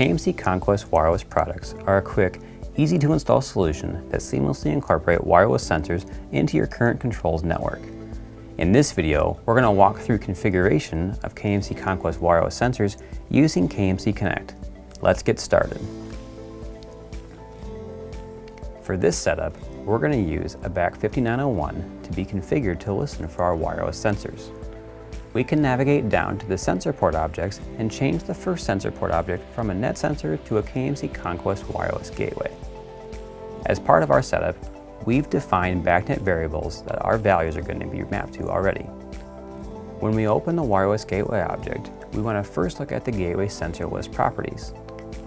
KMC Conquest wireless products are a quick, easy to install solution that seamlessly incorporate wireless sensors into your current controls network. In this video, we're going to walk through configuration of KMC Conquest wireless sensors using KMC Connect. Let's get started. For this setup, we're going to use a BAC 5901 to be configured to listen for our wireless sensors. We can navigate down to the sensor port objects and change the first sensor port object from a net sensor to a KMC Conquest wireless gateway. As part of our setup, we've defined BACnet variables that our values are going to be mapped to already. When we open the wireless gateway object, we want to first look at the gateway sensor list properties.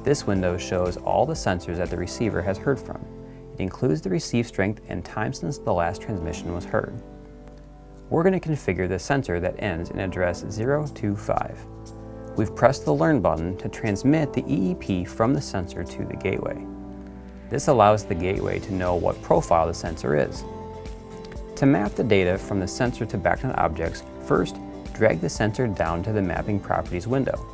This window shows all the sensors that the receiver has heard from. It includes the receive strength and time since the last transmission was heard. We're going to configure the sensor that ends in address 025. We've pressed the Learn button to transmit the EEP from the sensor to the gateway. This allows the gateway to know what profile the sensor is. To map the data from the sensor to BACnet objects, first drag the sensor down to the Mapping Properties window.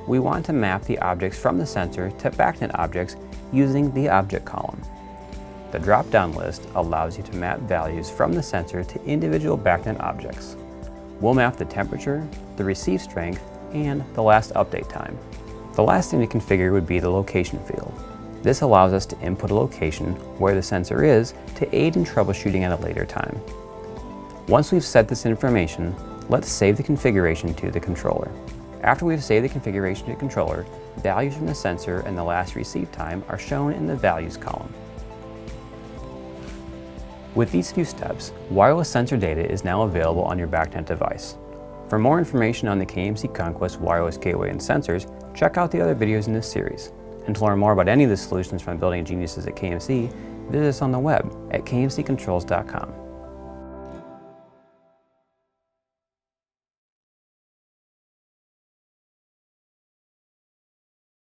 We want to map the objects from the sensor to BACnet objects using the Object column. The drop-down list allows you to map values from the sensor to individual BACnet objects. We'll map the temperature, the receive strength, and the last update time. The last thing to configure would be the location field. This allows us to input a location where the sensor is to aid in troubleshooting at a later time. Once we've set this information, let's save the configuration to the controller. After we've saved the configuration to the controller, values from the sensor and the last receive time are shown in the Values column. With these few steps, wireless sensor data is now available on your BACnet device. For more information on the KMC Conquest wireless gateway and sensors, check out the other videos in this series. And to learn more about any of the solutions from Building Geniuses at KMC, visit us on the web at kmccontrols.com.